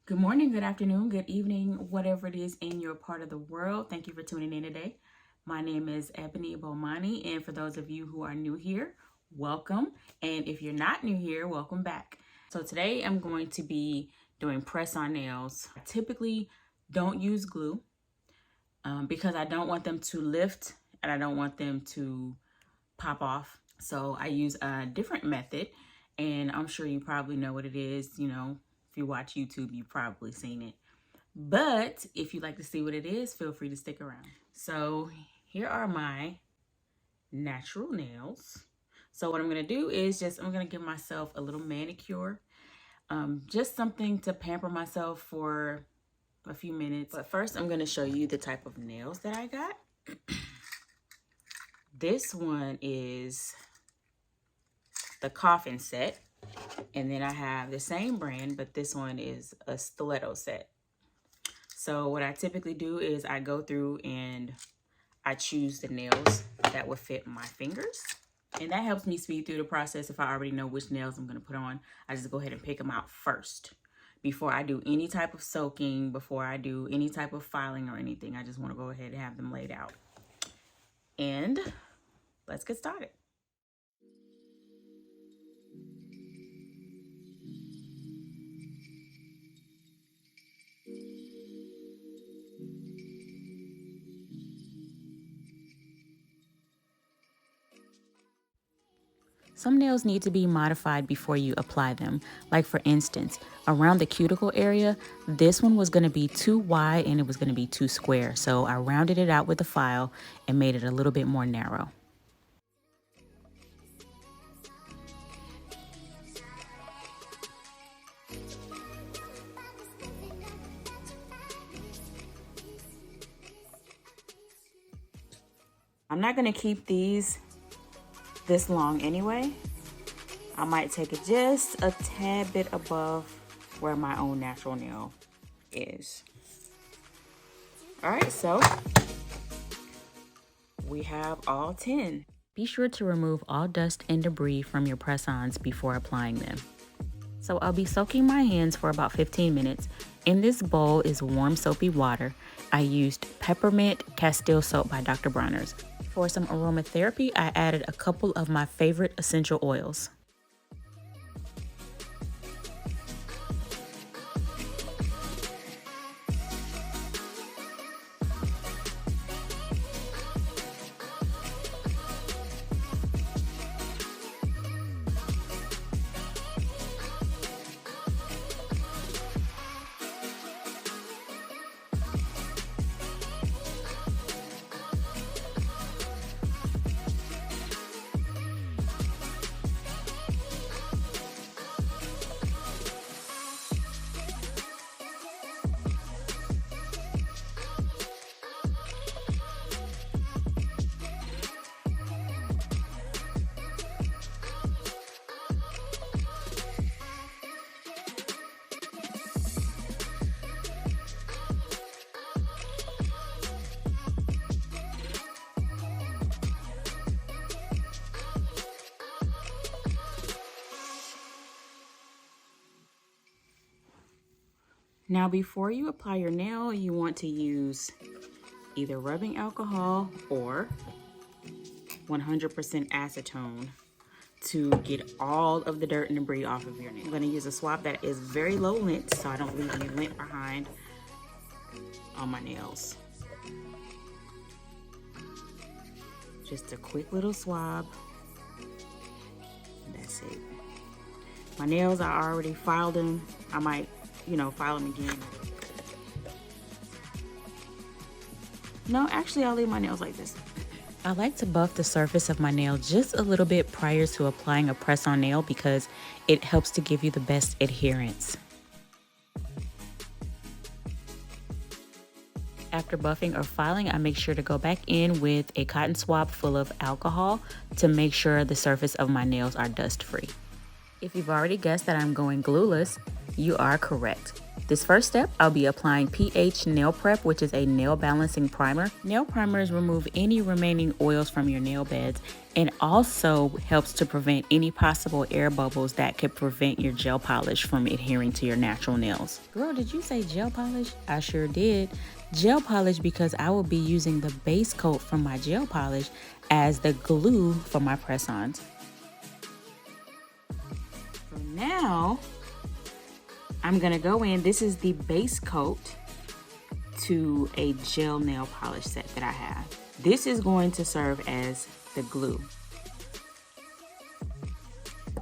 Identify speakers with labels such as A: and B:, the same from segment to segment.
A: Good morning, good afternoon, good evening, whatever it is in your part of the world. Thank you for tuning in today. My name is Ebony Bomani, and for those of you who are new here, welcome. And if you're not new here, welcome back. So today I'm going to be doing press-on nails. I typically don't use glue because I don't want them to lift and I don't want them to pop off. So I use a different method, and I'm sure you probably know what it is. You know, if you watch YouTube, you've probably seen it. But if you'd like to see what it is, feel free to stick around. So here are my natural nails. So what I'm going to do is I'm going to give myself a little manicure. Just something to pamper myself for a few minutes. But first, I'm going to show you the type of nails that I got. This one is the coffin set. And then I have the same brand, but this one is a stiletto set. So what I typically do is I go through and I choose the nails that would fit my fingers. And that helps me speed through the process. If I already know which nails I'm going to put on, I just go ahead and pick them out first. Before I do any type of soaking, before I do any type of filing or anything, I just want to go ahead and have them laid out. And let's get started. Some nails need to be modified before you apply them. Like for instance, around the cuticle area, this one was going to be too wide and it was going to be too square. So I rounded it out with a file and made it a little bit more narrow. I'm not going to keep these this long anyway. I might take it just a tad bit above where my own natural nail is. All right, so we have all 10. Be sure to remove all dust and debris from your press-ons before applying them. So I'll be soaking my hands for about 15 minutes. In this bowl is warm soapy water. I used peppermint Castile soap by Dr. Bronner's. For some aromatherapy, I added a couple of my favorite essential oils. Now, before you apply your nail, you want to use either rubbing alcohol or 100% acetone to get all of the dirt and debris off of your nail. I'm going to use a swab that is very low lint so I don't leave any lint behind on my nails. Just a quick little swab. That's it. My nails, I already filed them. I might file them again. No, actually, I'll leave my nails like this. I like to buff the surface of my nail just a little bit prior to applying a press-on nail because it helps to give you the best adherence. After buffing or filing, I make sure to go back in with a cotton swab full of alcohol to make sure the surface of my nails are dust-free. If you've already guessed that I'm going glueless, you are correct. This first step, I'll be applying pH Nail Prep, which is a nail balancing primer. Nail primers remove any remaining oils from your nail beds and also helps to prevent any possible air bubbles that could prevent your gel polish from adhering to your natural nails. Girl, did you say gel polish? I sure did. Gel polish because I will be using the base coat from my gel polish as the glue for my press-ons. So now, I'm gonna go in, this is the base coat to a gel nail polish set that I have. This is going to serve as the glue.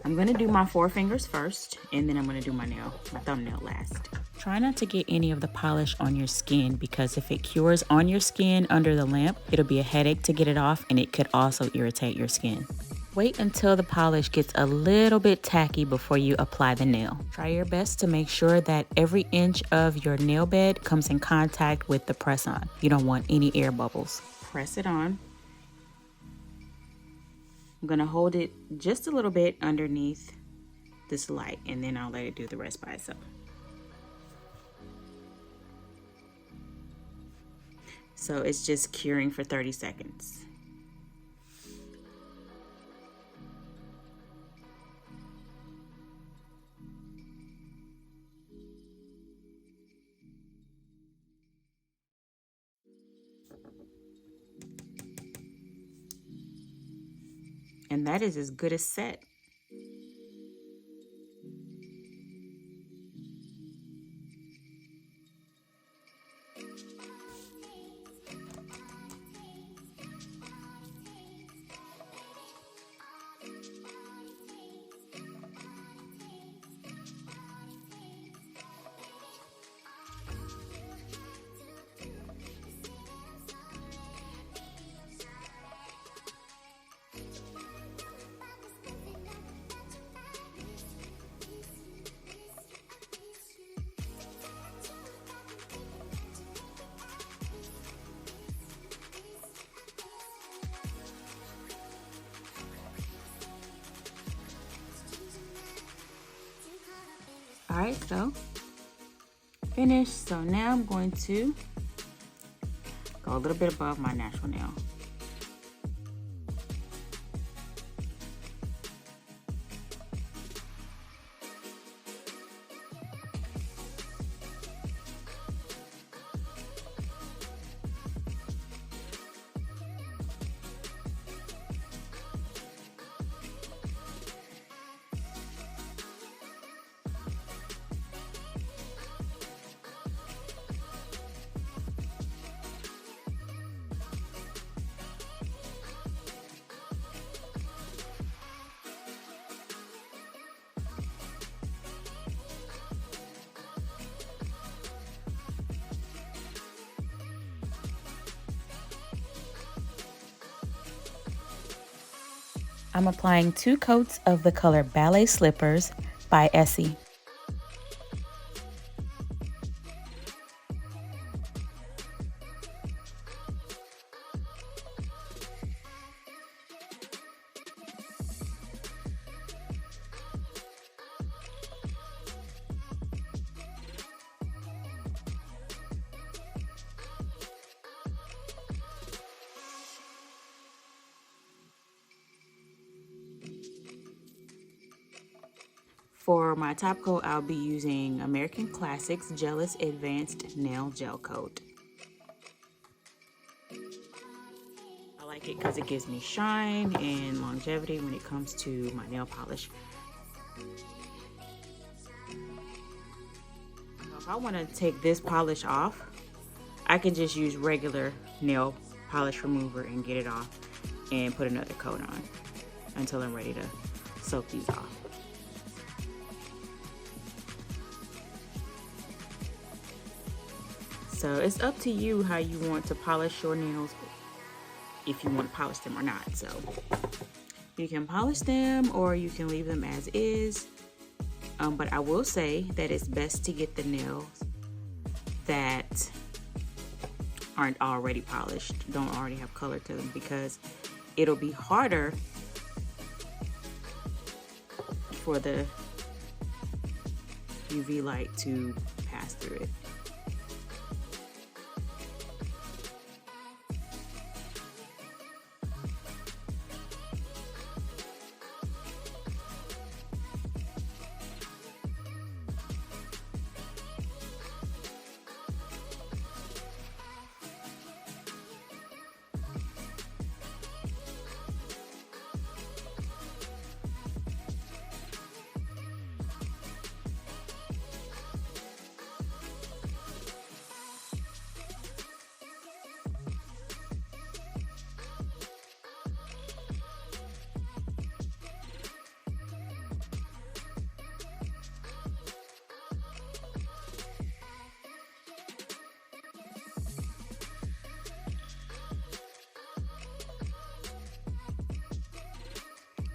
A: I'm gonna do my 4 fingers first, and then I'm gonna do my thumbnail last. Try not to get any of the polish on your skin because if it cures on your skin under the lamp, it'll be a headache to get it off and it could also irritate your skin. Wait until the polish gets a little bit tacky before you apply the nail. Try your best to make sure that every inch of your nail bed comes in contact with the press-on. You don't want any air bubbles. Press it on. I'm gonna hold it just a little bit underneath this light and then I'll let it do the rest by itself. So it's just curing for 30 seconds. And that is as good as set. All right, so finished. So now I'm going to go a little bit above my natural nail. I'm applying 2 coats of the color Ballet Slippers by Essie. For my top coat, I'll be using American Classics Gellus Advanced Nail Gel Coat. I like it because it gives me shine and longevity when it comes to my nail polish. If I want to take this polish off, I can just use regular nail polish remover and get it off and put another coat on until I'm ready to soak these off. So it's up to you how you want to polish your nails, if you want to polish them or not. So you can polish them or you can leave them as is. But I will say that it's best to get the nails that aren't already polished, don't already have color to them, because it'll be harder for the UV light to pass through it.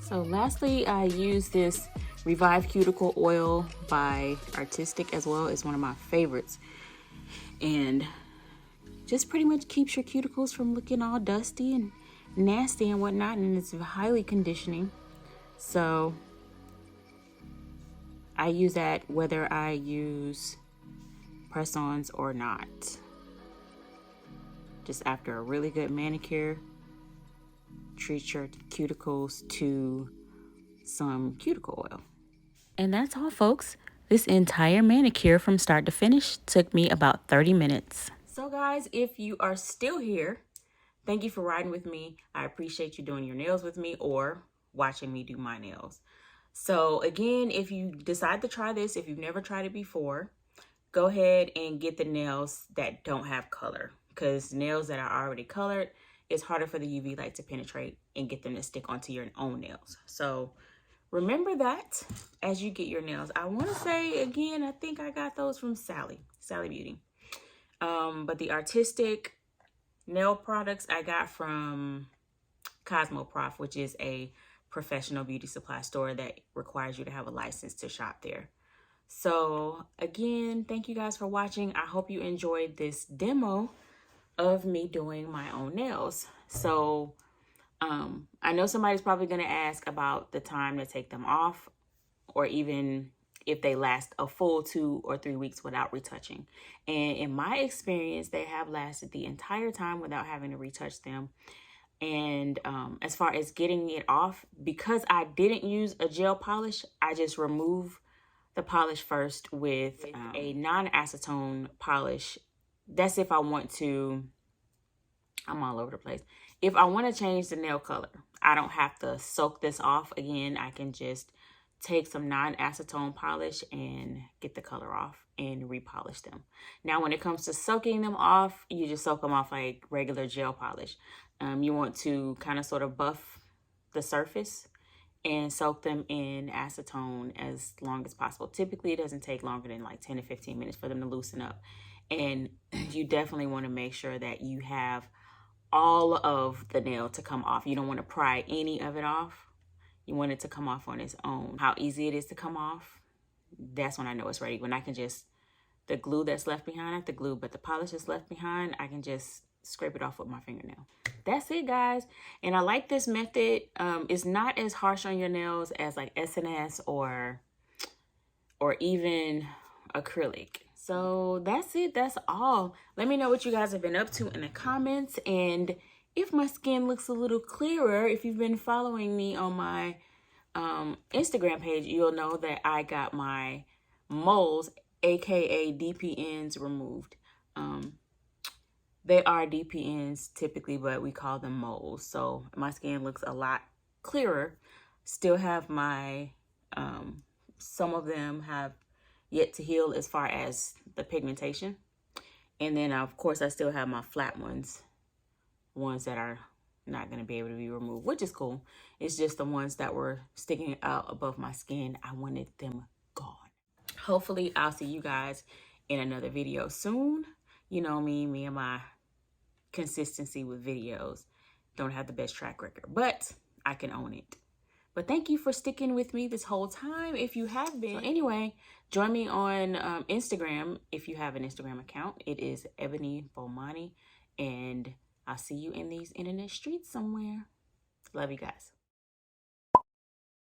A: So lastly, I use this Revive Cuticle Oil by Artistic as well. It's one of my favorites. And just pretty much keeps your cuticles from looking all dusty and nasty and whatnot. And it's highly conditioning. So I use that whether I use press-ons or not. Just after a really good manicure, treat your cuticles to some cuticle oil. And that's all, folks. This entire manicure from start to finish took me about 30 minutes. So guys, if you are still here, thank you for riding with me. I appreciate you doing your nails with me or watching me do my nails. So again, if you decide to try this, if you've never tried it before, go ahead and get the nails that don't have color, because nails that are already colored, it's harder for the UV light to penetrate and get them to stick onto your own nails. So remember that as you get your nails. I want to say again, I think I got those from Sally Beauty. But the Artistic nail products I got from Cosmoprof, which is a professional beauty supply store that requires you to have a license to shop there. So again, thank you guys for watching. I hope you enjoyed this demo of me doing my own nails. So I know somebody's probably going to ask about the time to take them off, or even if they last a full 2 or 3 weeks without retouching. And in my experience, they have lasted the entire time without having to retouch them. And as far as getting it off, because I didn't use a gel polish, I just remove the polish first with a non-acetone polish. That's if I want to, I'm all over the place. If I want to change the nail color, I don't have to soak this off again. I can just take some non-acetone polish and get the color off and repolish them. Now, when it comes to soaking them off, you just soak them off like regular gel polish. You want to kind of sort of buff the surface and soak them in acetone as long as possible. Typically, it doesn't take longer than like 10 to 15 minutes for them to loosen up. And you definitely want to make sure that you have all of the nail to come off. You don't want to pry any of it off. You want it to come off on its own. How easy it is to come off, that's when I know it's ready. When I can just, the glue that's left behind, not the glue, but the polish that's left behind, I can just scrape it off with my fingernail. That's it, guys. And I like this method. It's not as harsh on your nails as like SNS or even acrylic. So that's it. That's all. Let me know what you guys have been up to in the comments. And if my skin looks a little clearer, if you've been following me on my Instagram page, you'll know that I got my moles, aka DPNs, removed. They are DPNs typically, but we call them moles. So my skin looks a lot clearer. Still have my, some of them have yet to heal as far as the pigmentation. And then of course I still have my flat ones that are not going to be able to be removed, which is cool. It's just the ones that were sticking out above my skin, I wanted them gone. Hopefully I'll see you guys in another video soon. You know me and my consistency with videos. Don't have the best track record, but I can own it. But thank you for sticking with me this whole time if you have been. So anyway, join me on Instagram if you have an Instagram account. It is Ebony Bomani, and I'll see you in these internet streets somewhere. Love you guys.